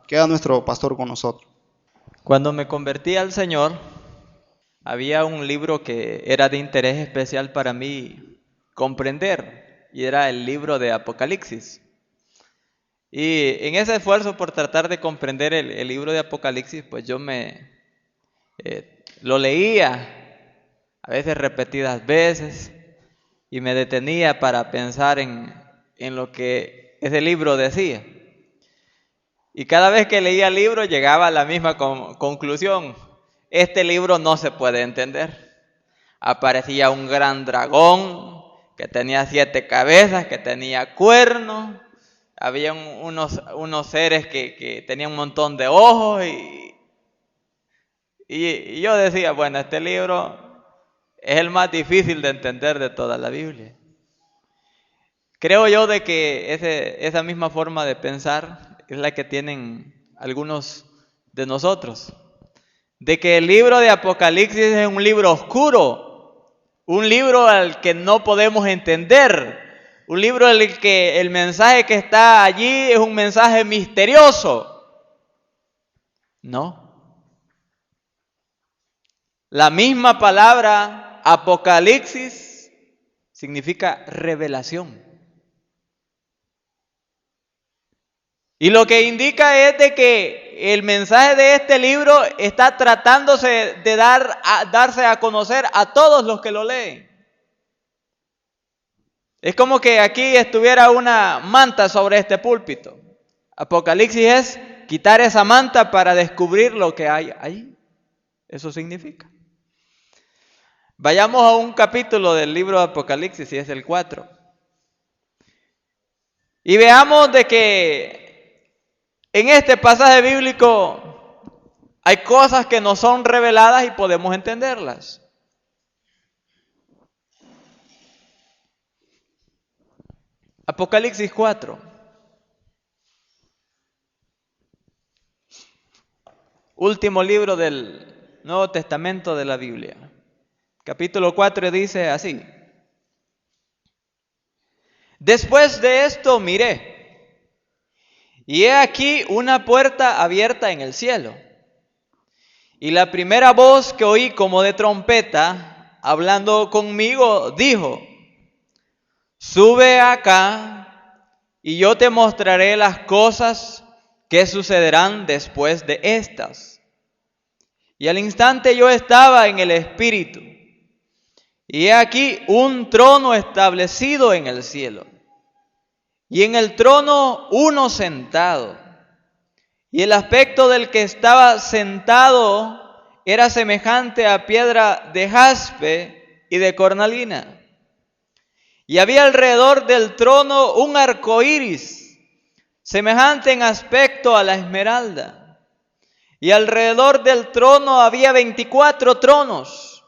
Queda nuestro pastor con nosotros. Cuando me convertí al Señor, había un libro que era de interés especial para mí comprender, y era el libro de Apocalipsis. Y en ese esfuerzo por tratar de comprender el libro de Apocalipsis, pues yo lo leía, a veces repetidas veces, y me detenía para pensar en lo que ese libro decía. Y cada vez que leía el libro llegaba a la misma conclusión: este libro no se puede entender. Aparecía un gran dragón que tenía 7 cabezas, que tenía cuernos. Había unos seres que tenían un montón de ojos y yo decía, bueno, este libro es el más difícil de entender de toda la Biblia. Creo yo de que esa misma forma de pensar es la que tienen algunos de nosotros. De que el libro de Apocalipsis es un libro oscuro, un libro al que no podemos entender, un libro en el que el mensaje que está allí es un mensaje misterioso. No. La misma palabra Apocalipsis significa revelación. Y lo que indica es de que el mensaje de este libro está tratándose de darse a conocer a todos los que lo leen. Es como que aquí estuviera una manta sobre este púlpito. Apocalipsis es quitar esa manta para descubrir lo que hay ahí. Eso significa. Vayamos a un capítulo del libro de Apocalipsis, y es el 4. Y veamos de que en este pasaje bíblico hay cosas que nos son reveladas y podemos entenderlas. Apocalipsis 4. Último libro del Nuevo Testamento de la Biblia. Capítulo 4 dice así: después de esto miré, y he aquí una puerta abierta en el cielo. Y la primera voz que oí como de trompeta, hablando conmigo, dijo: sube acá, y yo te mostraré las cosas que sucederán después de estas. Y al instante yo estaba en el Espíritu, y he aquí un trono establecido en el cielo, y en el trono uno sentado. Y el aspecto del que estaba sentado era semejante a piedra de jaspe y de cornalina. Y había alrededor del trono un arco iris, semejante en aspecto a la esmeralda. Y alrededor del trono había 24 tronos.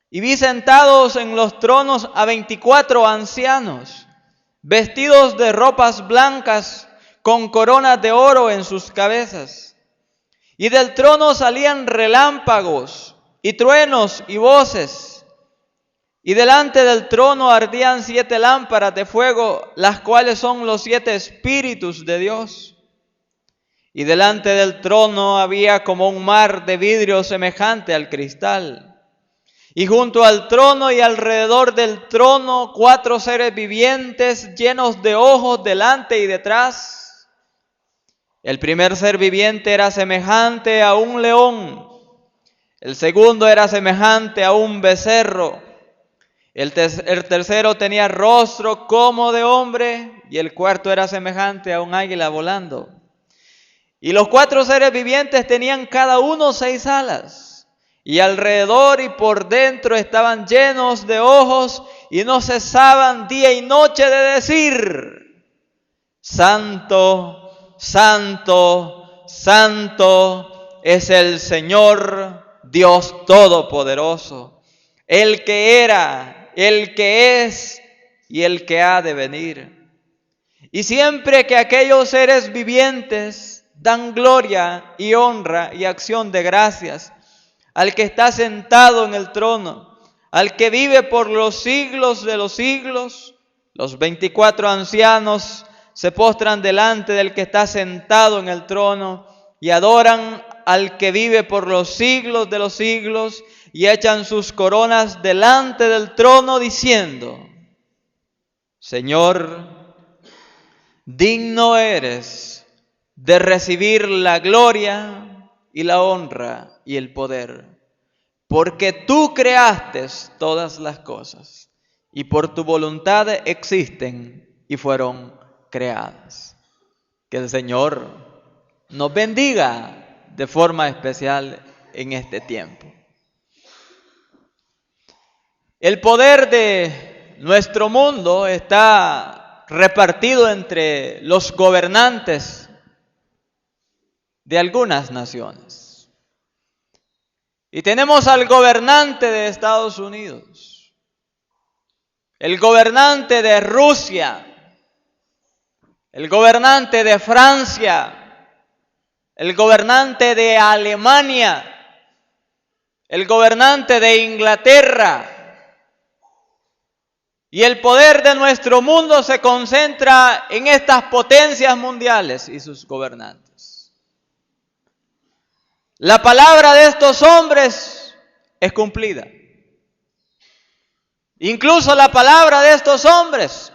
Y vi sentados en los tronos a 24 ancianos, vestidos de ropas blancas, con coronas de oro en sus cabezas. Y del trono salían relámpagos y truenos y voces. Y delante del trono ardían 7 lámparas de fuego, las cuales son los 7 espíritus de Dios. Y delante del trono había como un mar de vidrio semejante al cristal. Y junto al trono y alrededor del trono 4 seres vivientes llenos de ojos delante y detrás. El primer ser viviente era semejante a un león, el segundo era semejante a un becerro, el tercero tenía rostro como de hombre, y el cuarto era semejante a un águila volando. Y los 4 seres vivientes tenían cada uno 6 alas, y alrededor y por dentro estaban llenos de ojos, y no cesaban día y noche de decir: Santo, Santo, Santo es el Señor Dios Todopoderoso, el que era, el que es y el que ha de venir. Y siempre que aquellos seres vivientes dan gloria y honra y acción de gracias al que está sentado en el trono, al que vive por los siglos de los siglos, los 24 ancianos se postran delante del que está sentado en el trono y adoran al que vive por los siglos de los siglos y echan sus coronas delante del trono diciendo: Señor, digno eres de recibir la gloria y la honra y el poder, porque tú creaste todas las cosas y por tu voluntad existen y fueron creadas. Que el Señor nos bendiga de forma especial en este tiempo. El poder de nuestro mundo está repartido entre los gobernantes de algunas naciones. Y tenemos al gobernante de Estados Unidos, el gobernante de Rusia, el gobernante de Francia, el gobernante de Alemania, el gobernante de Inglaterra. Y el poder de nuestro mundo se concentra en estas potencias mundiales y sus gobernantes. La palabra de estos hombres es cumplida. Incluso la palabra de estos hombres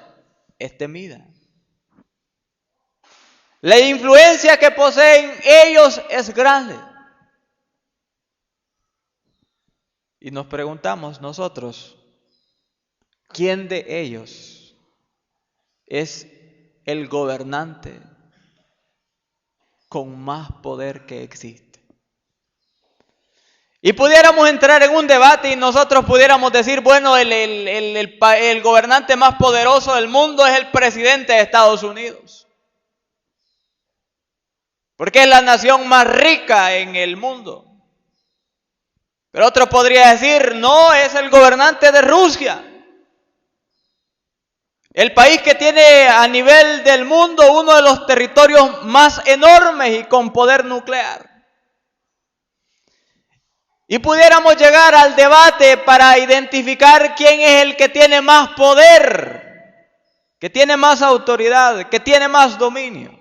es temida. La influencia que poseen ellos es grande. Y nos preguntamos nosotros, ¿quién de ellos es el gobernante con más poder que existe? Y pudiéramos entrar en un debate y nosotros pudiéramos decir, bueno, el gobernante más poderoso del mundo es el presidente de Estados Unidos, porque es la nación más rica en el mundo. Pero otro podría decir, no, es el gobernante de Rusia, el país que tiene a nivel del mundo uno de los territorios más enormes y con poder nuclear. Y pudiéramos llegar al debate para identificar quién es el que tiene más poder, que tiene más autoridad, que tiene más dominio.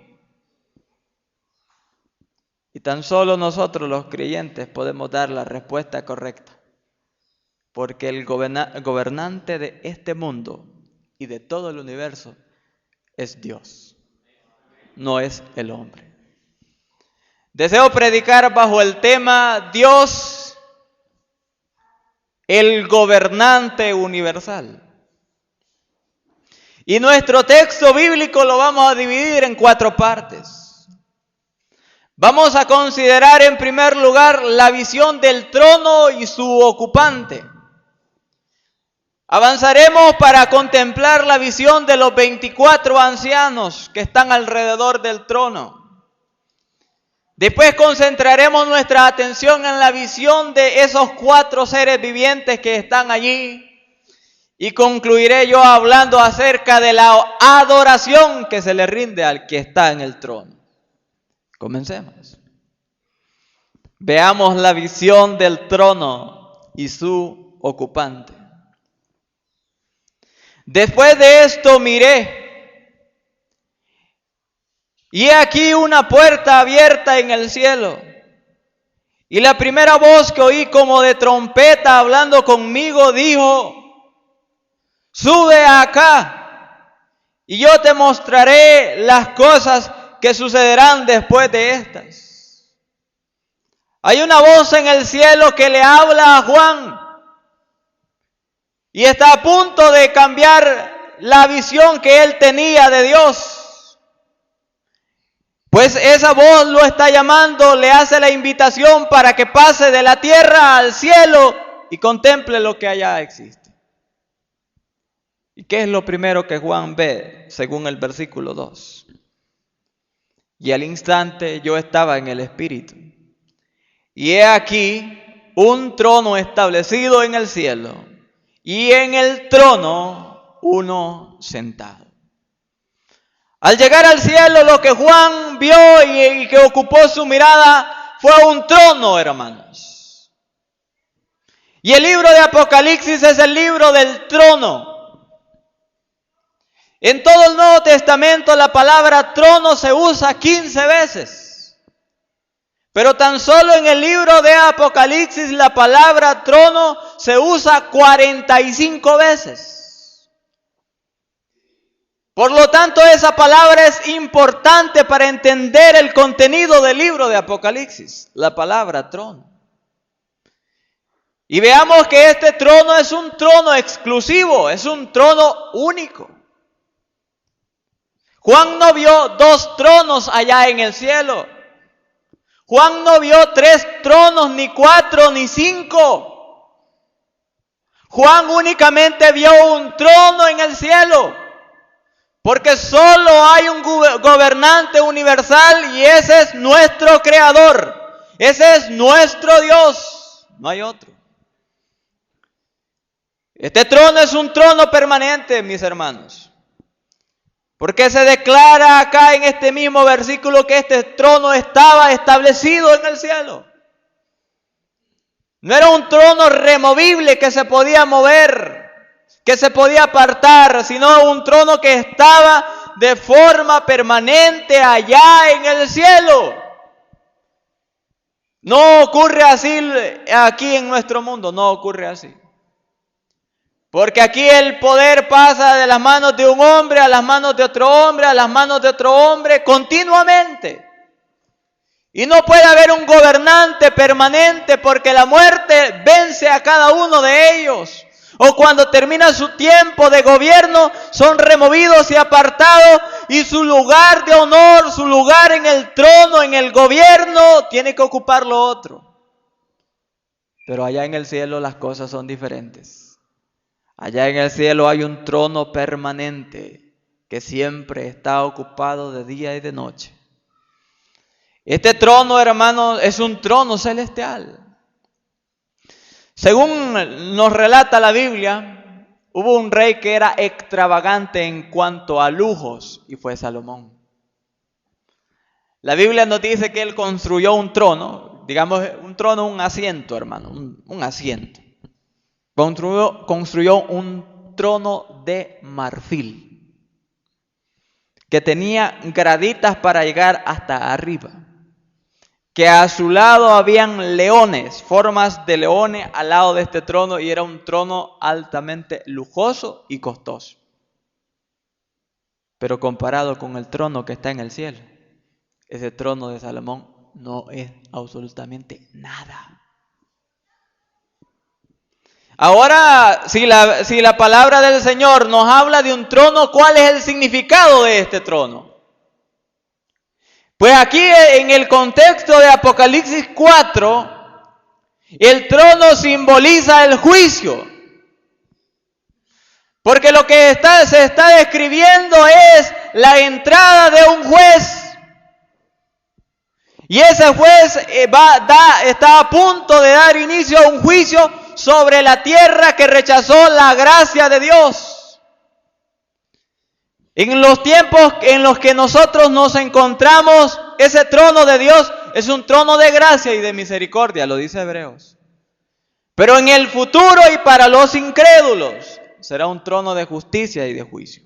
Y tan solo nosotros los creyentes podemos dar la respuesta correcta, porque el gobernante de este mundo y de todo el universo es Dios, no es el hombre. Deseo predicar bajo el tema Dios, el gobernante universal. Y nuestro texto bíblico lo vamos a dividir en 4 partes. Vamos a considerar en primer lugar la visión del trono y su ocupante. Avanzaremos para contemplar la visión de los 24 ancianos que están alrededor del trono. Después concentraremos nuestra atención en la visión de esos 4 seres vivientes que están allí. Y concluiré yo hablando acerca de la adoración que se le rinde al que está en el trono. Comencemos. Veamos la visión del trono y su ocupante. Después de esto miré, y he aquí una puerta abierta en el cielo. Y la primera voz que oí como de trompeta hablando conmigo dijo: sube acá, y yo te mostraré las cosas que sucederán después de estas. Hay una voz en el cielo que le habla a Juan, y está a punto de cambiar la visión que él tenía de Dios. Pues esa voz lo está llamando, le hace la invitación para que pase de la tierra al cielo y contemple lo que allá existe. ¿Y qué es lo primero que Juan ve según el versículo 2? Y al instante yo estaba en el Espíritu, y he aquí un trono establecido en el cielo, y en el trono uno sentado. Al llegar al cielo, lo que Juan vio y que ocupó su mirada fue un trono, hermanos. Y el libro de Apocalipsis es el libro del trono. En todo el Nuevo Testamento la palabra trono se usa 15 veces. Pero tan solo en el libro de Apocalipsis la palabra trono se usa 45 veces. Por lo tanto, esa palabra es importante para entender el contenido del libro de Apocalipsis, la palabra trono. Y veamos que este trono es un trono exclusivo, es un trono único. Juan no vio 2 tronos allá en el cielo. Juan no vio 3 tronos, ni 4, ni 5. Juan únicamente vio un trono en el cielo. Porque solo hay un gobernante universal y ese es nuestro Creador. Ese es nuestro Dios. No hay otro. Este trono es un trono permanente, mis hermanos. Porque se declara acá en este mismo versículo que este trono estaba establecido en el cielo. No era un trono removible que se podía mover, que se podía apartar, sino un trono que estaba de forma permanente allá en el cielo. No ocurre así aquí en nuestro mundo, no ocurre así. Porque aquí el poder pasa de las manos de un hombre a las manos de otro hombre, a las manos de otro hombre, continuamente. Y no puede haber un gobernante permanente porque la muerte vence a cada uno de ellos. O cuando termina su tiempo de gobierno, son removidos y apartados y su lugar de honor, su lugar en el trono, en el gobierno, tiene que ocuparlo otro. Pero allá en el cielo las cosas son diferentes. Allá en el cielo hay un trono permanente que siempre está ocupado de día y de noche. Este trono, hermanos, es un trono celestial. Según nos relata la Biblia, hubo un rey que era extravagante en cuanto a lujos y fue Salomón. La Biblia nos dice que él construyó un trono, digamos un trono, un asiento, hermano, un asiento. Construyó un trono de marfil que tenía graditas para llegar hasta arriba, que a su lado habían leones, formas de leones al lado de este trono, y era un trono altamente lujoso y costoso. Pero comparado con el trono que está en el cielo, ese trono de Salomón no es absolutamente nada. Ahora, si la palabra del Señor nos habla de un trono, ¿cuál es el significado de este trono? Pues aquí en el contexto de Apocalipsis 4, el trono simboliza el juicio. Porque lo que se está describiendo es la entrada de un juez. Y ese juez está a punto de dar inicio a un juicio sobre la tierra que rechazó la gracia de Dios. En los tiempos en los que nosotros nos encontramos, ese trono de Dios es un trono de gracia y de misericordia, lo dice Hebreos. Pero en el futuro y para los incrédulos será un trono de justicia y de juicio.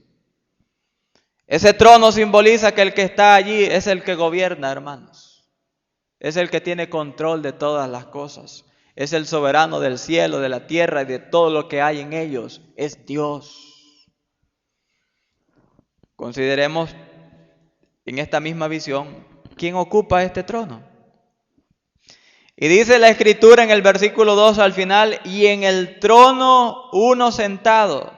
Ese trono simboliza que el que está allí es el que gobierna, hermanos. Es el que tiene control de todas las cosas. Es el soberano del cielo, de la tierra y de todo lo que hay en ellos. Es Dios. Consideremos en esta misma visión quién ocupa este trono. Y dice la Escritura en el versículo 2 al final: y en el trono uno sentado.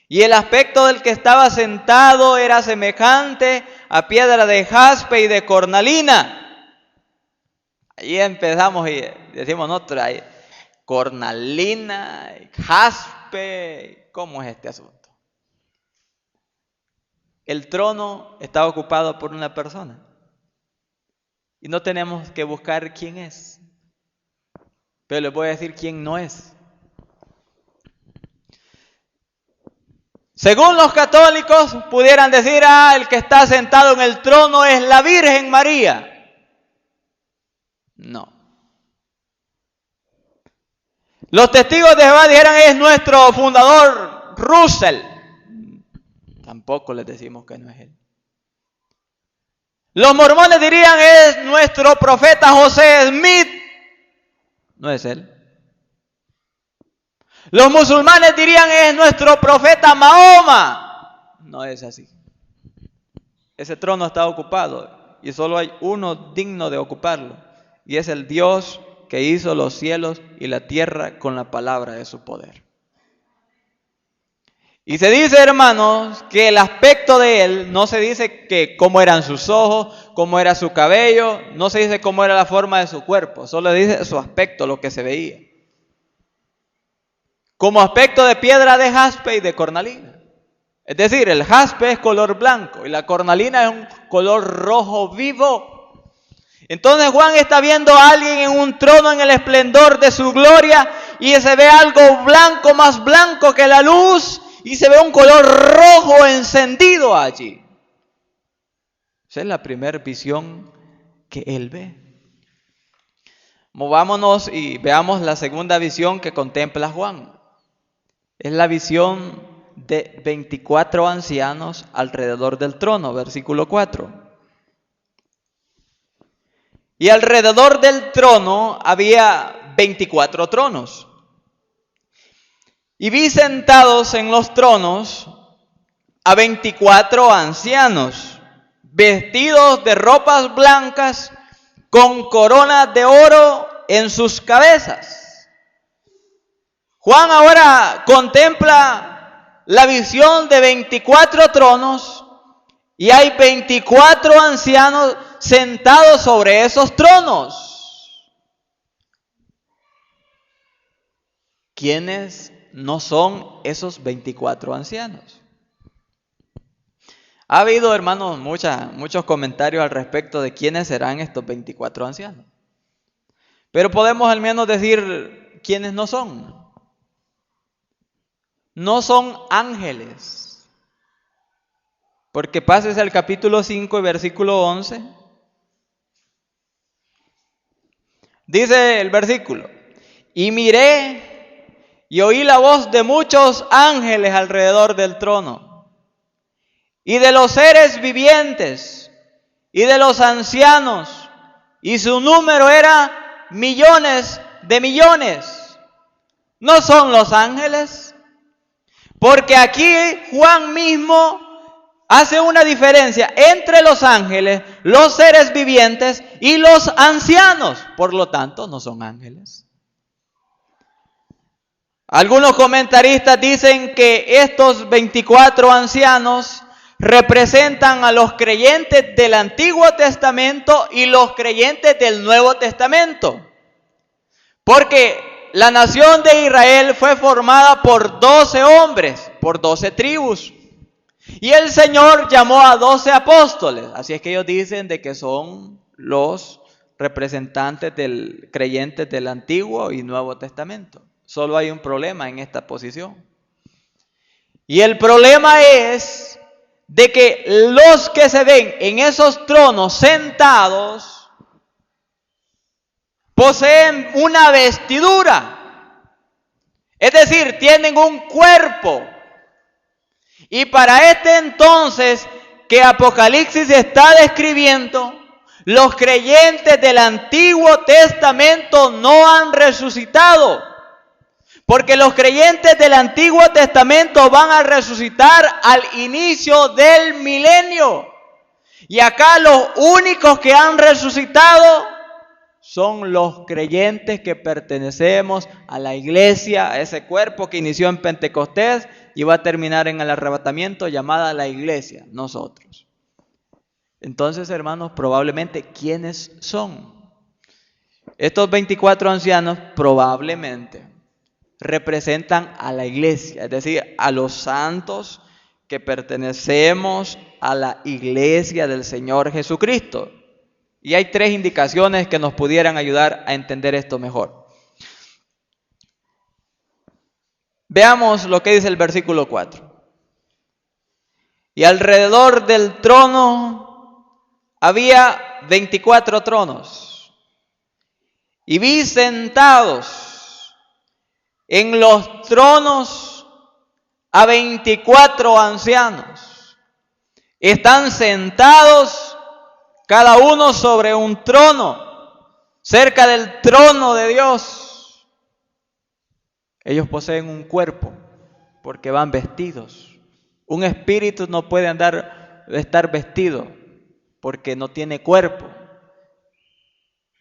Y el aspecto del que estaba sentado era semejante a piedra de jaspe y de cornalina. Ahí empezamos y decimos nosotros, cornalina, jaspe, ¿cómo es este asunto? El trono está ocupado por una persona y no tenemos que buscar quién es, pero les voy a decir quién no es. Según los católicos pudieran decir, el que está sentado en el trono es la Virgen María. No. Los testigos de Jehová dijeran es nuestro fundador Russell. Tampoco les decimos que no es él. Los mormones dirían es nuestro profeta José Smith. No es él. Los musulmanes dirían es nuestro profeta Mahoma. No es así. Ese trono está ocupado y solo hay uno digno de ocuparlo. Y es el Dios que hizo los cielos y la tierra con la palabra de su poder. Y se dice, hermanos, que el aspecto de él, no se dice que cómo eran sus ojos, cómo era su cabello, no se dice cómo era la forma de su cuerpo, solo dice su aspecto, lo que se veía. Como aspecto de piedra de jaspe y de cornalina. Es decir, el jaspe es color blanco y la cornalina es un color rojo vivo. Entonces Juan está viendo a alguien en un trono en el esplendor de su gloria y se ve algo blanco, más blanco que la luz, y se ve un color rojo encendido allí. Esa es la primera visión que él ve. Movámonos y veamos la segunda visión que contempla Juan. Es la visión de 24 ancianos alrededor del trono, versículo 4. Y alrededor del trono había 24 tronos. Y vi sentados en los tronos a 24 ancianos, vestidos de ropas blancas, con coronas de oro en sus cabezas. Juan ahora contempla la visión de 24 tronos y hay 24 ancianos sentados sobre esos tronos. ¿Quiénes no son esos 24 ancianos? Ha habido, hermanos, muchos comentarios al respecto de quiénes serán estos 24 ancianos. Pero podemos al menos decir quiénes no son. No son ángeles. Porque pases al capítulo 5 y versículo 11. Dice el versículo: y miré y oí la voz de muchos ángeles alrededor del trono, y de los seres vivientes, y de los ancianos, y su número era millones de millones. ¿No son los ángeles? Porque aquí Juan mismo hace una diferencia entre los ángeles, los seres vivientes y los ancianos. Por lo tanto, no son ángeles. Algunos comentaristas dicen que estos 24 ancianos representan a los creyentes del Antiguo Testamento y los creyentes del Nuevo Testamento. Porque la nación de Israel fue formada por 12 hombres, por 12 tribus. Y el Señor llamó a 12 apóstoles. Así es que ellos dicen de que son los representantes del creyentes del Antiguo y Nuevo Testamento. Solo hay un problema en esta posición. Y el problema es de que los que se ven en esos tronos sentados poseen una vestidura. Es decir, tienen un cuerpo. Y para este entonces que Apocalipsis está describiendo, los creyentes del Antiguo Testamento no han resucitado. Porque los creyentes del Antiguo Testamento van a resucitar al inicio del milenio. Y acá los únicos que han resucitado son los creyentes que pertenecemos a la iglesia, a ese cuerpo que inició en Pentecostés y va a terminar en el arrebatamiento, llamada la iglesia, nosotros. Entonces, hermanos, probablemente, ¿quiénes son? Estos 24 ancianos probablemente representan a la iglesia, es decir, a los santos que pertenecemos a la iglesia del Señor Jesucristo. Y hay 3 indicaciones que nos pudieran ayudar a entender esto mejor. Veamos lo que dice el versículo 4. Y alrededor del trono había 24 tronos, y vi sentados en los tronos a 24 ancianos, Están sentados cada uno sobre un trono, cerca del trono de Dios. Ellos poseen un cuerpo porque van vestidos. Un espíritu no puede estar vestido porque no tiene cuerpo.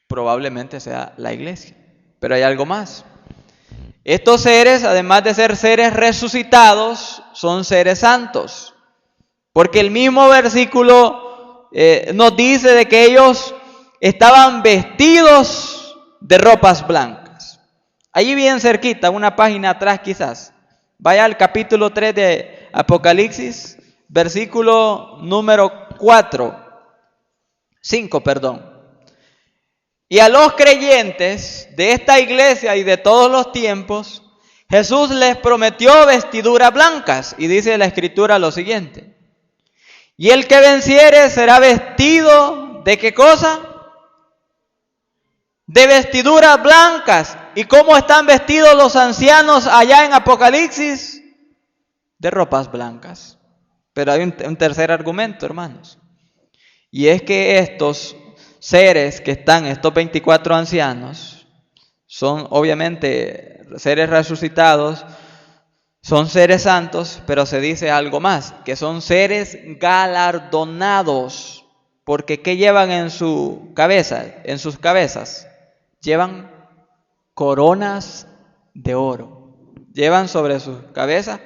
Probablemente sea la iglesia. Pero hay algo más. Estos seres, además de ser seres resucitados, son seres santos. Porque el mismo versículo nos dice de que ellos estaban vestidos de ropas blancas. Allí bien cerquita, una página atrás quizás. Vaya al capítulo 3 de Apocalipsis, versículo número 5. Y a los creyentes de esta iglesia y de todos los tiempos, Jesús les prometió vestiduras blancas. Y dice la Escritura lo siguiente: y el que venciere será vestido ¿de qué cosa? De vestiduras blancas. ¿Y cómo están vestidos los ancianos allá en Apocalipsis? De ropas blancas. Pero hay un tercer argumento, hermanos. Y es que estos seres que están, estos 24 ancianos, son obviamente seres resucitados, son seres santos, pero se dice algo más, que son seres galardonados. Porque ¿qué llevan en su cabeza? En sus cabezas llevan coronas de oro. Llevan sobre sus cabezas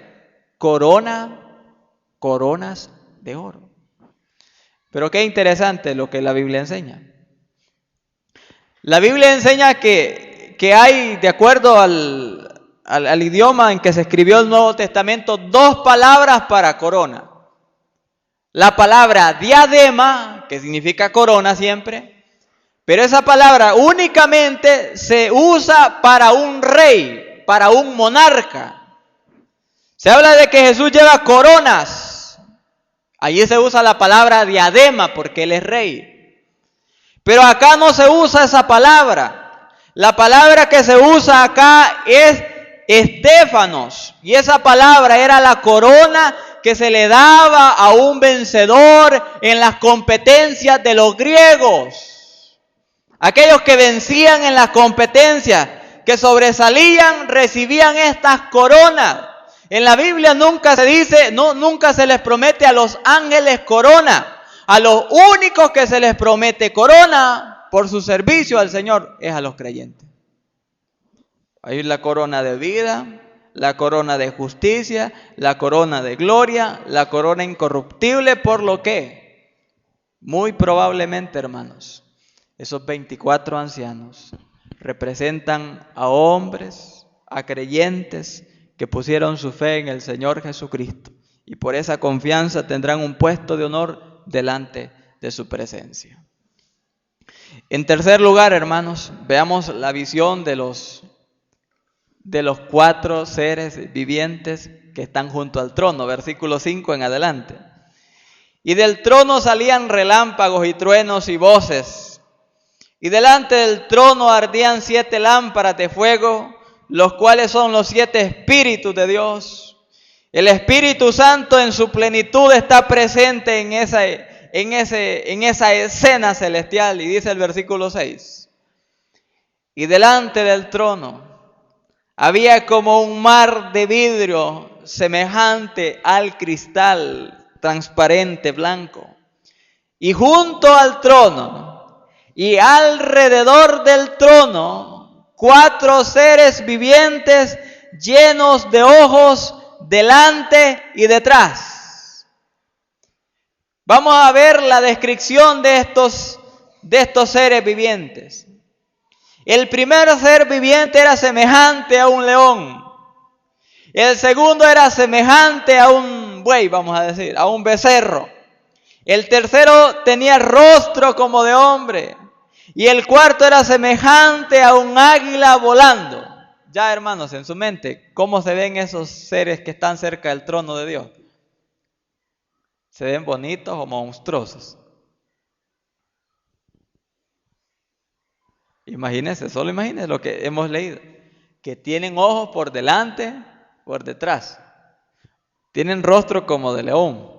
coronas de oro. Pero qué interesante lo que la Biblia enseña. La Biblia enseña que hay, de acuerdo al idioma en que se escribió el Nuevo Testamento, dos palabras para corona. La palabra diadema, que significa corona siempre, pero esa palabra únicamente se usa para un rey, para un monarca. Se habla de que Jesús lleva coronas. Allí se usa la palabra diadema porque Él es rey. Pero acá no se usa esa palabra. La palabra que se usa acá es estéfanos. Y esa palabra era la corona que se le daba a un vencedor en las competencias de los griegos. Aquellos que vencían en las competencias, que sobresalían, recibían estas coronas. En la Biblia nunca se dice, nunca se les promete a los ángeles corona. A los únicos que se les promete corona por su servicio al Señor es a los creyentes. Hay la corona de vida, la corona de justicia, la corona de gloria, la corona incorruptible, por lo que, muy probablemente, hermanos, esos 24 ancianos representan a hombres, a creyentes que pusieron su fe en el Señor Jesucristo y por esa confianza tendrán un puesto de honor delante de su presencia. En tercer lugar, hermanos, veamos la visión de los 4 seres vivientes que están junto al trono, versículo 5 en adelante. Y del trono salían relámpagos y truenos y voces, y delante del trono ardían 7 lámparas de fuego, los cuales son los 7 espíritus de Dios. El Espíritu Santo en su plenitud está presente en esa escena celestial. Y dice el versículo 6: y delante del trono había como un mar de vidrio semejante al cristal transparente blanco. Y junto al trono y alrededor del trono 4 seres vivientes llenos de ojos delante y detrás. Vamos a ver la descripción de estos seres vivientes. El primer ser viviente era semejante a un león. El segundo era semejante a un buey, vamos a decir, a un becerro. El tercero tenía rostro como de hombre. Y el cuarto era semejante a un águila volando. Ya, hermanos, en su mente, ¿cómo se ven esos seres que están cerca del trono de Dios? ¿Se ven bonitos o monstruosos? Imagínense, solo imagínense lo que hemos leído. Que tienen ojos por delante, por detrás. Tienen rostro como de león.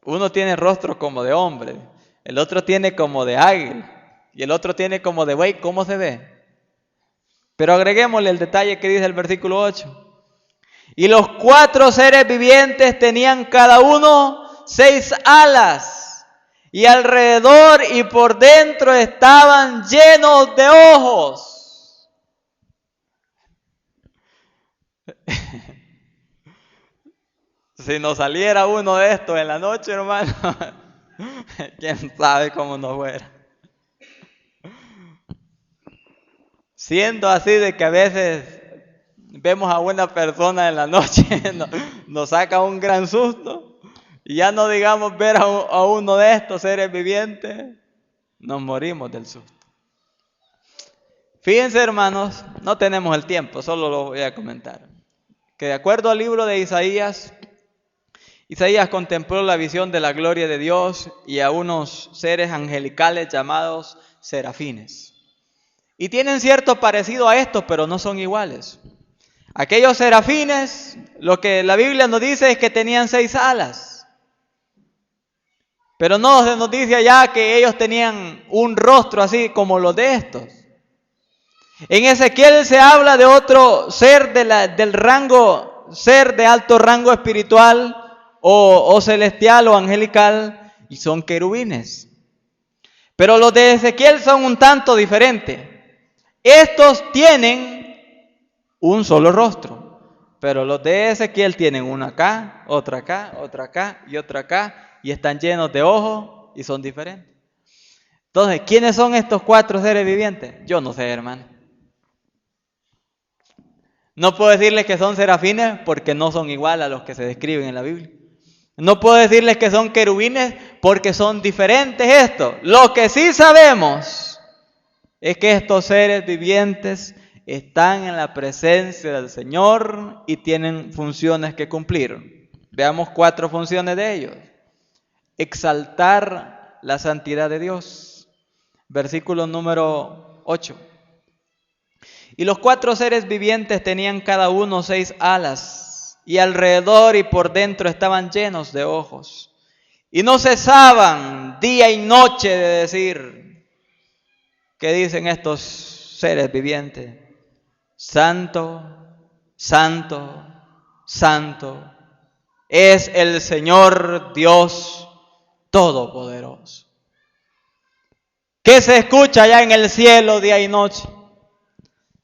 Uno tiene rostro como de hombre, el otro tiene como de águila y el otro tiene como de buey. ¿Cómo se ve? Pero agreguémosle el detalle que dice el versículo 8. Y los 4 seres vivientes tenían cada uno 6 alas, y alrededor y por dentro estaban llenos de ojos. Si nos saliera uno de estos en la noche, hermano, quién sabe cómo nos fuera. Siendo así de que a veces vemos a una persona en la noche, nos saca un gran susto, y ya no digamos ver a uno de estos seres vivientes, nos morimos del susto. Fíjense, hermanos, no tenemos el tiempo, solo lo voy a comentar, que de acuerdo al libro de Isaías contempló la visión de la gloria de Dios y a unos seres angelicales llamados serafines. Y tienen cierto parecido a estos, pero no son iguales. Aquellos serafines, lo que la Biblia nos dice es que tenían 6 alas. Pero no se nos dice allá que ellos tenían un rostro así como los de estos. En Ezequiel se habla de otro ser del rango, ser de alto rango espiritual o celestial o angelical, y son querubines. Pero los de Ezequiel son un tanto diferentes. Estos tienen un solo rostro, pero los de Ezequiel tienen una acá, otra acá, otra acá y otra acá, y están llenos de ojos y son diferentes. Entonces, ¿quiénes son estos 4 seres vivientes? Yo no sé, hermano. No puedo decirles que son serafines porque no son igual a los que se describen en la Biblia. No puedo decirles que son querubines porque son diferentes estos. Lo que sí sabemos es que estos seres vivientes están en la presencia del Señor y tienen funciones que cumplir. Veamos 4 funciones de ellos. Exaltar la santidad de Dios. Versículo número 8. Y los 4 seres vivientes tenían cada uno 6 alas, y alrededor y por dentro estaban llenos de ojos. Y no cesaban día y noche de decir, ¿qué dicen estos seres vivientes? Santo, santo, santo es el Señor Dios Todopoderoso. ¿Qué se escucha allá en el cielo día y noche?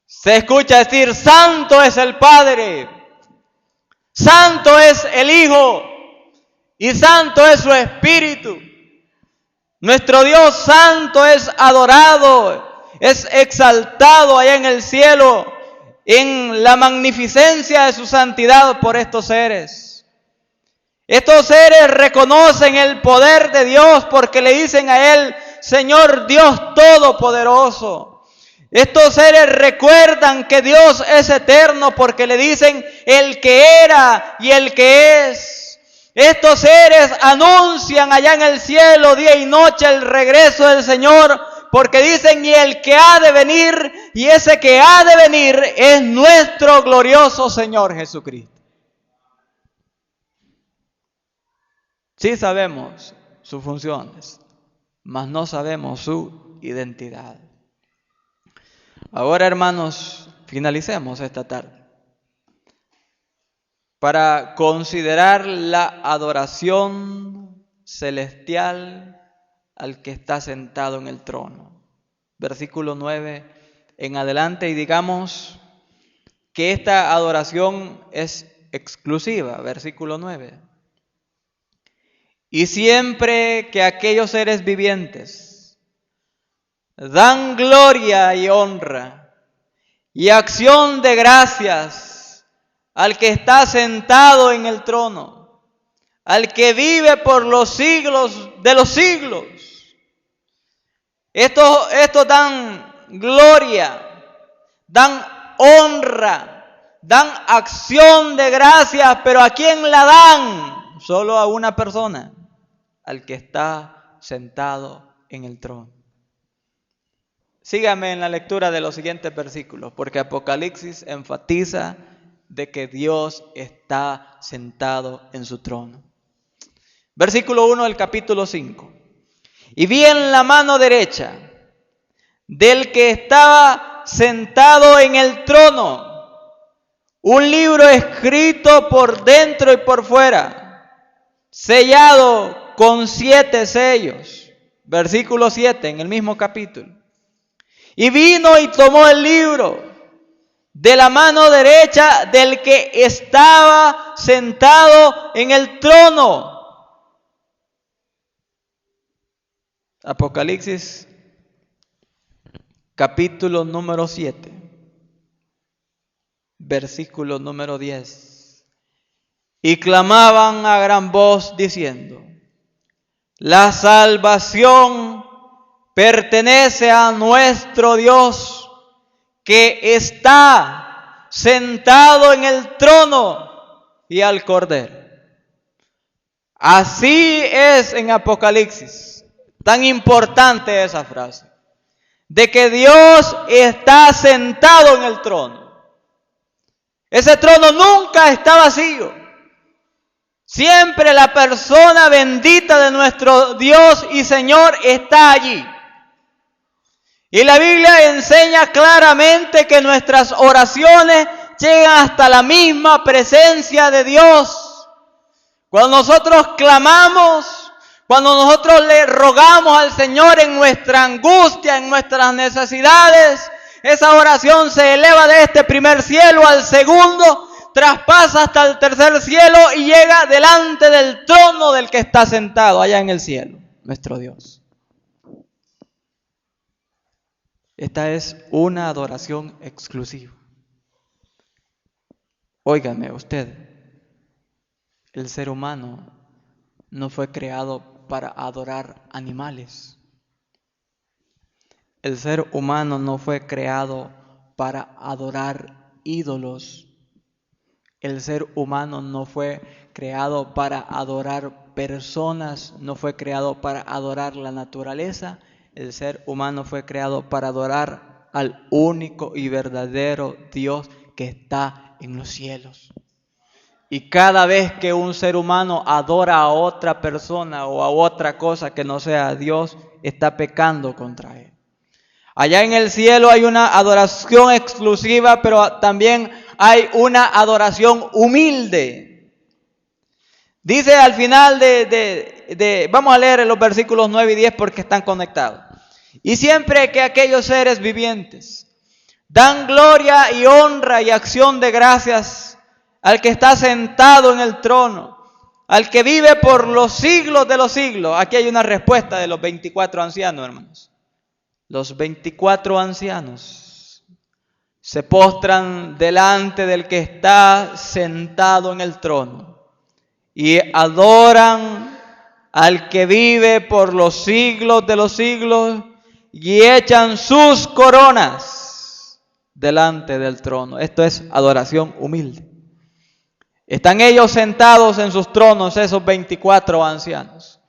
Se escucha decir, santo es el Padre, santo es el Hijo y santo es su Espíritu. Nuestro Dios santo es adorado, es exaltado allá en el cielo, en la magnificencia de su santidad por estos seres. Estos seres reconocen el poder de Dios porque le dicen a Él, Señor Dios Todopoderoso. Estos seres recuerdan que Dios es eterno porque le dicen el que era y el que es. Estos seres anuncian allá en el cielo día y noche el regreso del Señor porque dicen y el que ha de venir, y ese que ha de venir es nuestro glorioso Señor Jesucristo. Sí sabemos sus funciones, mas no sabemos su identidad. Ahora, hermanos, finalicemos esta tarde para considerar la adoración celestial al que está sentado en el trono. Versículo 9 en adelante, y digamos que esta adoración es exclusiva. Versículo 9. Y siempre que aquellos seres vivientes dan gloria y honra y acción de gracias al que está sentado en el trono, al que vive por los siglos de los siglos. Estos dan gloria, dan honra, dan acción de gracias, pero ¿a quién la dan? Solo a una persona, al que está sentado en el trono. Sígame en la lectura de los siguientes versículos, porque Apocalipsis enfatiza de que Dios está sentado en su trono. Versículo 1 del capítulo 5. Y vi en la mano derecha del que estaba sentado en el trono un libro escrito por dentro y por fuera, sellado con 7 sellos. Versículo 7 en el mismo capítulo. Y vino y tomó el libro de la mano derecha del que estaba sentado en el trono. Apocalipsis, capítulo número 7, versículo número 10. Y clamaban a gran voz diciendo: la salvación pertenece a nuestro Dios, que está sentado en el trono y al Cordero. Así es en Apocalipsis. Tan importante esa frase, de que Dios está sentado en el trono. Ese trono nunca está vacío. Siempre la persona bendita de nuestro Dios y Señor está allí. Y la Biblia enseña claramente que nuestras oraciones llegan hasta la misma presencia de Dios. Cuando nosotros clamamos, cuando nosotros le rogamos al Señor en nuestra angustia, en nuestras necesidades, esa oración se eleva de este primer cielo al segundo, traspasa hasta el tercer cielo y llega delante del trono del que está sentado allá en el cielo, nuestro Dios. Esta es una adoración exclusiva. Óigame usted, el ser humano no fue creado para adorar animales. El ser humano no fue creado para adorar ídolos. El ser humano no fue creado para adorar personas, no fue creado para adorar la naturaleza. El ser humano fue creado para adorar al único y verdadero Dios que está en los cielos. Y cada vez que un ser humano adora a otra persona o a otra cosa que no sea Dios, está pecando contra Él. Allá en el cielo hay una adoración exclusiva, pero también hay una adoración humilde. Dice al final vamos a leer los versículos 9 y 10 porque están conectados. Y siempre que aquellos seres vivientes dan gloria y honra y acción de gracias al que está sentado en el trono, al que vive por los siglos de los siglos. Aquí hay una respuesta de los 24 ancianos, hermanos. Los 24 ancianos se postran delante del que está sentado en el trono y adoran al que vive por los siglos de los siglos y echan sus coronas delante del trono. Esto es adoración humilde. Están ellos sentados en sus tronos, esos 24 ancianos.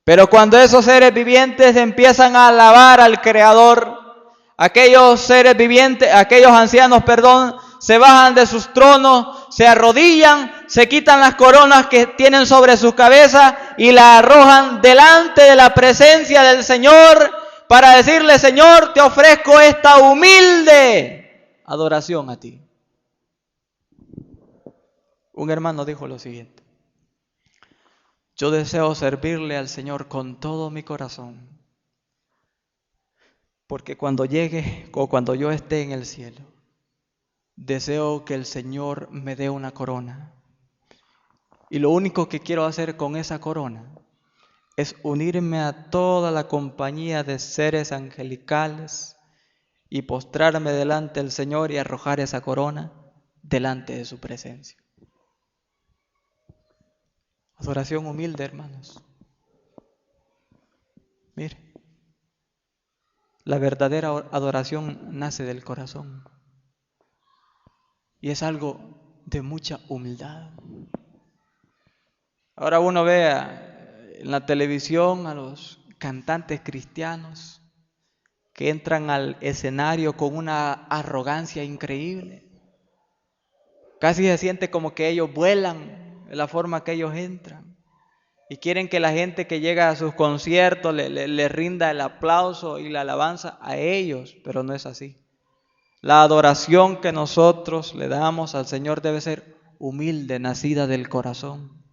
Pero cuando esos seres vivientes empiezan a alabar al Creador, aquellos seres vivientes, aquellos ancianos, se bajan de sus tronos, se arrodillan, se quitan las coronas que tienen sobre sus cabezas y la arrojan delante de la presencia del Señor para decirle: Señor, te ofrezco esta humilde adoración a ti. Un hermano dijo lo siguiente: yo deseo servirle al Señor con todo mi corazón, porque cuando llegue o cuando yo esté en el cielo, deseo que el Señor me dé una corona. Y lo único que quiero hacer con esa corona es unirme a toda la compañía de seres angelicales y postrarme delante del Señor y arrojar esa corona delante de su presencia. Adoración humilde, hermanos. Mire, la verdadera adoración nace del corazón y es algo de mucha humildad. Ahora uno ve en la televisión a los cantantes cristianos que entran al escenario con una arrogancia increíble. Casi se siente como que ellos vuelan de la forma que ellos entran. y quieren que la gente que llega a sus conciertos le rinda el aplauso y la alabanza a ellos, pero no es así. La adoración que nosotros le damos al Señor debe ser humilde, nacida del corazón.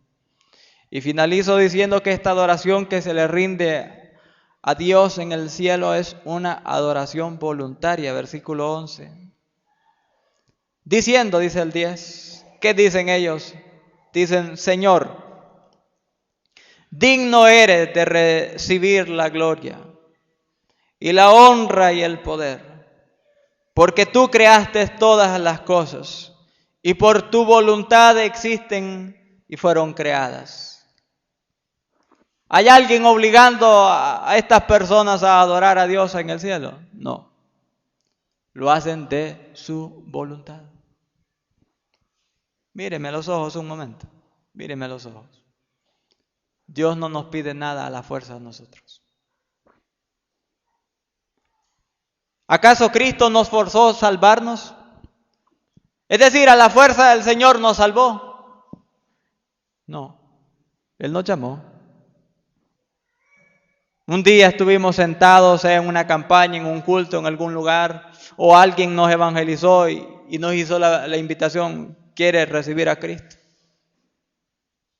Y finalizo diciendo que esta adoración que se le rinde a Dios en el cielo es una adoración voluntaria, versículo 11. Diciendo, dice el 10, ¿qué dicen ellos? Dicen, Señor, digno eres de recibir la gloria y la honra y el poder, porque tú creaste todas las cosas y por tu voluntad existen y fueron creadas. ¿Hay alguien obligando a estas personas a adorar a Dios en el cielo? No. Lo hacen de su voluntad. Míreme a los ojos un momento. Míreme a los ojos. Dios no nos pide nada a la fuerza de nosotros. ¿Acaso Cristo nos forzó a salvarnos? Es decir, a la fuerza del Señor nos salvó. No, Él nos llamó. Un día estuvimos sentados en una campaña, en un culto, en algún lugar, o alguien nos evangelizó y nos hizo la invitación, ¿quiere recibir a Cristo?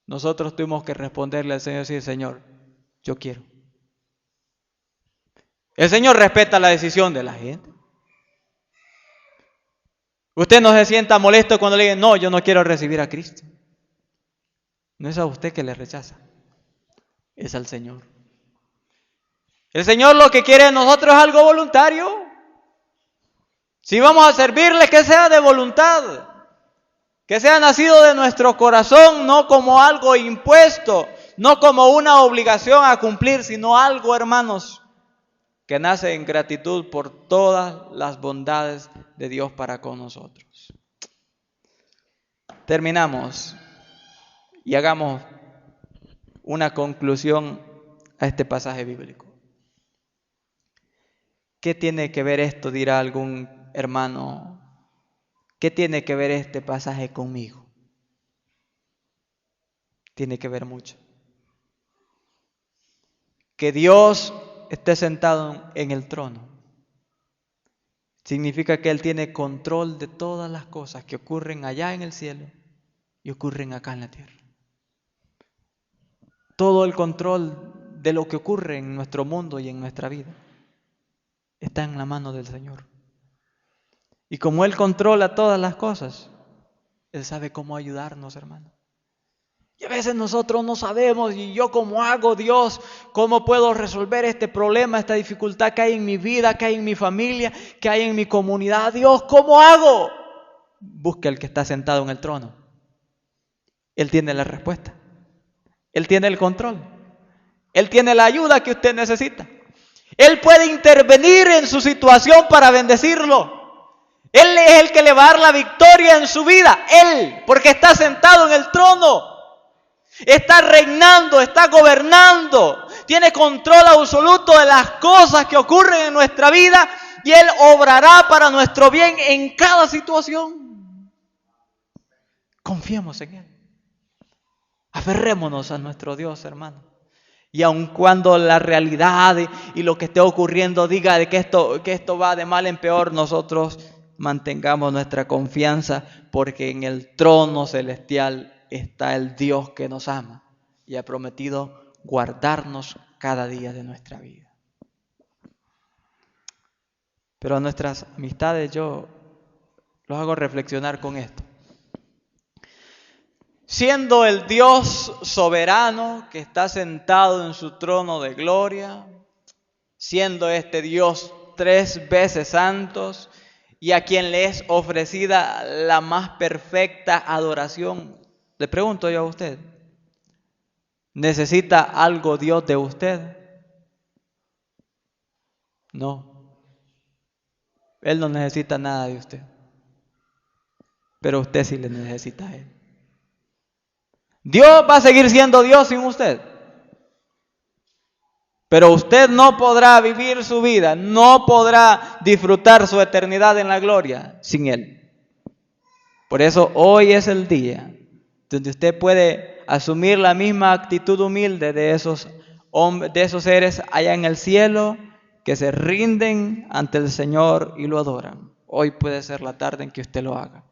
Nosotros tuvimos que responderle al Señor y decir, Señor, yo quiero. El Señor respeta la decisión de la gente. Usted no se sienta molesto cuando le digan, no, yo no quiero recibir a Cristo. No es a usted que le rechaza, es al Señor. El Señor lo que quiere de nosotros es algo voluntario. Si vamos a servirle, que sea de voluntad. Que sea nacido de nuestro corazón, no como algo impuesto, no como una obligación a cumplir, sino algo, hermanos, que nace en gratitud por todas las bondades de Dios para con nosotros. Terminamos y hagamos una conclusión a este pasaje bíblico. ¿Qué tiene que ver esto? Dirá algún hermano. ¿Qué tiene que ver este pasaje conmigo? Tiene que ver mucho. Que Dios esté sentado en el trono significa que Él tiene control de todas las cosas que ocurren allá en el cielo y ocurren acá en la tierra. Todo el control de lo que ocurre en nuestro mundo y en nuestra vida está en la mano del Señor. Y como Él controla todas las cosas, Él sabe cómo ayudarnos, hermano. Y a veces nosotros no sabemos, ¿y yo cómo hago, Dios? ¿Cómo puedo resolver este problema, esta dificultad que hay en mi vida, que hay en mi familia, que hay en mi comunidad? Dios, ¿cómo hago? Busque al que está sentado en el trono. Él tiene la respuesta. Él tiene el control. Él tiene la ayuda que usted necesita. Él puede intervenir en su situación para bendecirlo. Él es el que le va a dar la victoria en su vida. Él, porque está sentado en el trono. Está reinando, está gobernando. Tiene control absoluto de las cosas que ocurren en nuestra vida. Y Él obrará para nuestro bien en cada situación. Confiemos en Él. Aferrémonos a nuestro Dios, hermano. Y aun cuando la realidad y lo que esté ocurriendo diga de que esto va de mal en peor, nosotros mantengamos nuestra confianza, porque en el trono celestial está el Dios que nos ama y ha prometido guardarnos cada día de nuestra vida. Pero a nuestras amistades yo los hago reflexionar con esto. Siendo el Dios soberano que está sentado en su trono de gloria, siendo este Dios 3 veces santos y a quien le es ofrecida la más perfecta adoración, le pregunto yo a usted, ¿necesita algo Dios de usted? No, Él no necesita nada de usted, pero usted sí le necesita a Él. Dios va a seguir siendo Dios sin usted. Pero usted no podrá vivir su vida, no podrá disfrutar su eternidad en la gloria sin Él. Por eso hoy es el día donde usted puede asumir la misma actitud humilde de esos seres allá en el cielo que se rinden ante el Señor y lo adoran. Hoy puede ser la tarde en que usted lo haga.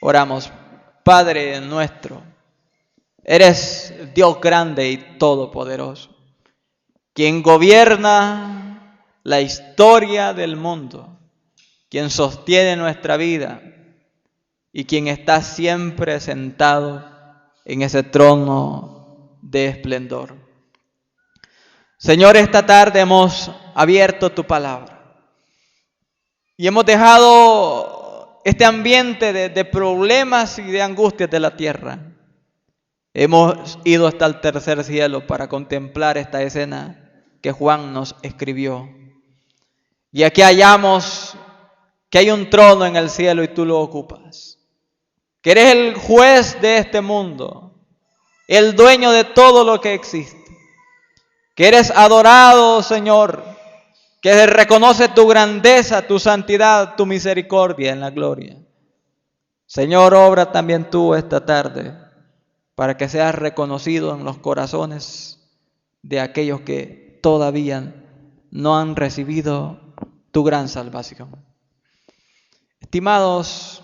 Oramos. Padre nuestro, eres Dios grande y todopoderoso, quien gobierna la historia del mundo, quien sostiene nuestra vida y quien está siempre sentado en ese trono de esplendor. Señor, esta tarde hemos abierto tu palabra y hemos dejado este ambiente de problemas y de angustias de la tierra. Hemos ido hasta el tercer cielo para contemplar esta escena que Juan nos escribió. Y aquí hallamos que hay un trono en el cielo y tú lo ocupas. Que eres el juez de este mundo, el dueño de todo lo que existe. Que eres adorado, Señor, que reconoce tu grandeza, tu santidad, tu misericordia en la gloria. Señor, obra también tú esta tarde para que seas reconocido en los corazones de aquellos que todavía no han recibido tu gran salvación. Estimados,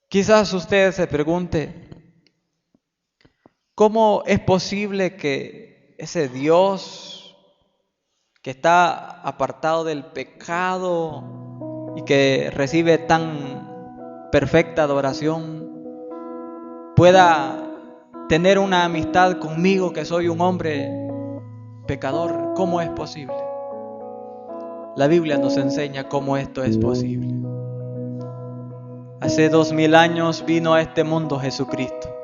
quizás usted se pregunte, ¿cómo es posible que ese Dios que está apartado del pecado y que recibe tan perfecta adoración pueda tener una amistad conmigo que soy un hombre pecador? ¿Cómo es posible? La Biblia nos enseña cómo esto es posible. Hace 2000 años vino a este mundo Jesucristo.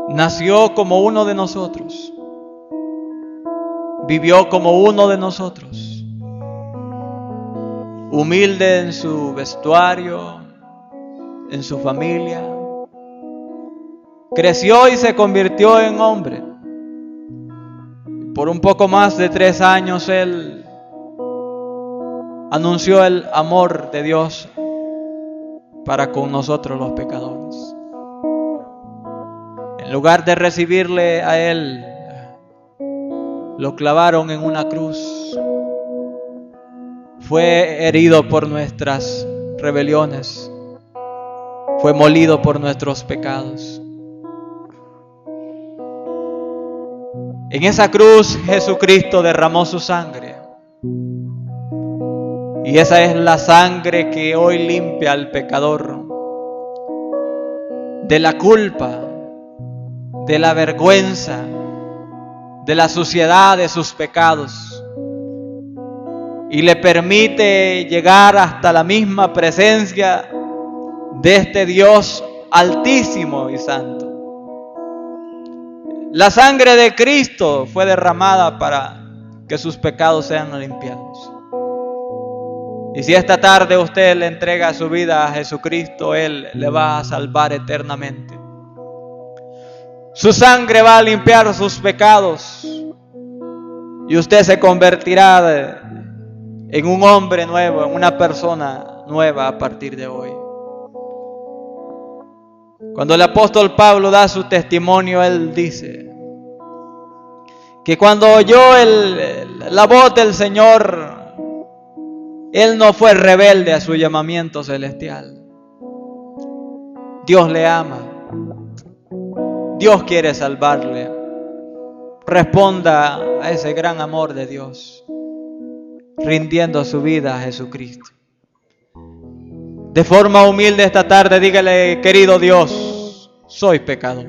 Nació como uno de nosotros. Vivió como uno de nosotros. Humilde en su vestuario, en su familia. Creció y se convirtió en hombre. Por un poco más de 3 años Él anunció el amor de Dios para con nosotros los pecadores. En lugar de recibirle a Él, lo clavaron en una cruz. Fue herido por nuestras rebeliones. Fue molido por nuestros pecados. En esa cruz Jesucristo derramó su sangre. Y esa es la sangre que hoy limpia al pecador de la culpa, de la vergüenza, de la suciedad de sus pecados. Y le permite llegar hasta la misma presencia de este Dios altísimo y santo. La sangre de Cristo fue derramada para que sus pecados sean limpiados. Y si esta tarde usted le entrega su vida a Jesucristo, Él le va a salvar eternamente. Su sangre va a limpiar sus pecados y usted se convertirá en un hombre nuevo, en una persona nueva a partir de hoy. Cuando el apóstol Pablo da su testimonio, él dice que cuando oyó la voz del Señor, él no fue rebelde a su llamamiento celestial. Dios le ama. Dios quiere salvarle. Responda a ese gran amor de Dios, rindiendo su vida a Jesucristo. De forma humilde esta tarde, dígale: querido Dios, soy pecador,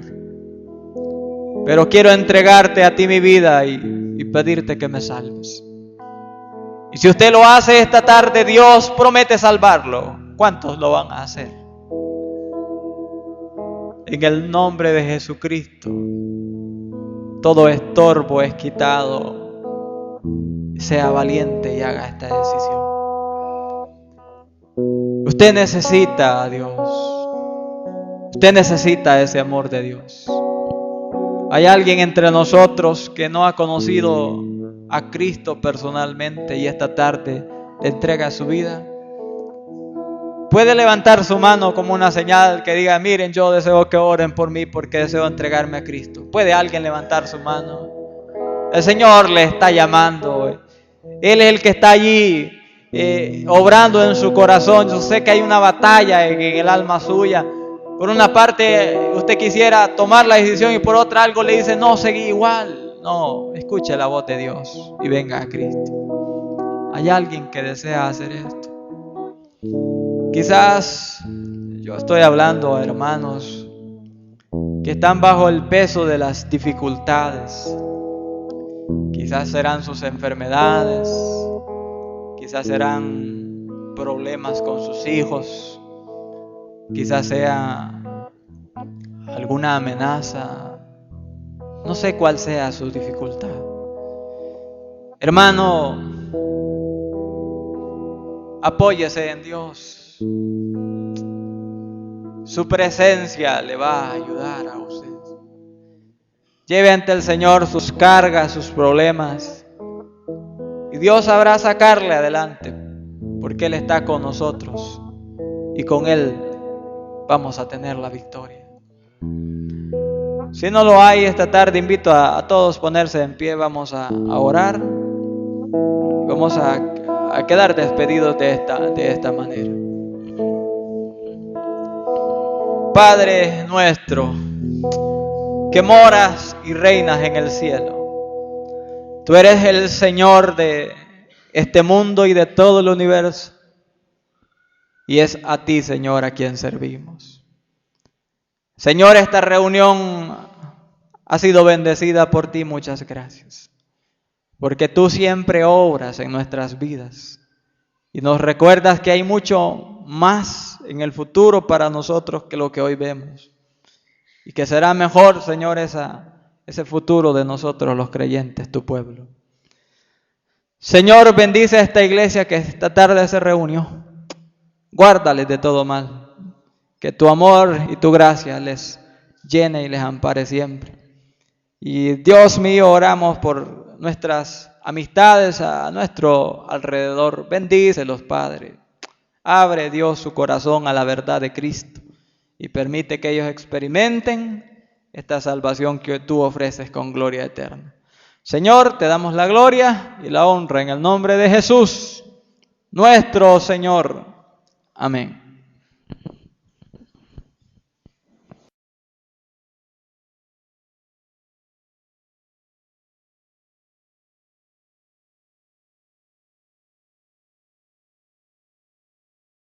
pero quiero entregarte a ti mi vida y pedirte que me salves. Y si usted lo hace esta tarde, Dios promete salvarlo. ¿Cuántos lo van a hacer? En el nombre de Jesucristo, todo estorbo es quitado. Sea valiente y haga esta decisión. Usted necesita a Dios. Usted necesita ese amor de Dios. Hay alguien entre nosotros que no ha conocido a Cristo personalmente y esta tarde le entrega su vida. puede levantar su mano como una señal que diga, miren, yo deseo que oren por mí porque deseo entregarme a Cristo. ¿Puede alguien levantar su mano? El Señor le está llamando. Él es el que está allí obrando en su corazón. Yo sé que hay una batalla en el alma suya. Por una parte usted quisiera tomar la decisión y por otra algo le dice, no, seguí igual. No, escuche la voz de Dios y venga a Cristo. Hay alguien que desea hacer esto. Quizás yo estoy hablando a hermanos que están bajo el peso de las dificultades. Quizás serán sus enfermedades, quizás serán problemas con sus hijos, quizás sea alguna amenaza, no sé cuál sea su dificultad. Hermano, apóyese en Dios. Su presencia le va a ayudar a usted. Lleve ante el Señor sus cargas, sus problemas. Y Dios sabrá sacarle adelante, porque Él está con nosotros. Y con Él vamos a tener la victoria. Si no lo hay esta tarde, invito a todos a ponerse en pie. Vamos a orar. Vamos a quedar despedidos de esta manera. Padre nuestro, que moras y reinas en el cielo. Tú eres el Señor de este mundo y de todo el universo. Y es a ti, Señor, a quien servimos. Señor, esta reunión ha sido bendecida por ti. Muchas gracias. Porque tú siempre obras en nuestras vidas. Y nos recuerdas que hay mucho más en el futuro para nosotros que lo que hoy vemos. Y que será mejor, Señor, ese futuro de nosotros los creyentes, tu pueblo. Señor, bendice a esta iglesia que esta tarde se reunió. Guárdales de todo mal. Que tu amor y tu gracia les llene y les ampare siempre. Y Dios mío, oramos por nuestras amistades a nuestro alrededor. Bendícelos, Padre. Abre, Dios, su corazón a la verdad de Cristo. Y permite que ellos experimenten esta salvación que tú ofreces con gloria eterna. Señor, te damos la gloria y la honra en el nombre de Jesús, nuestro Señor. Amén.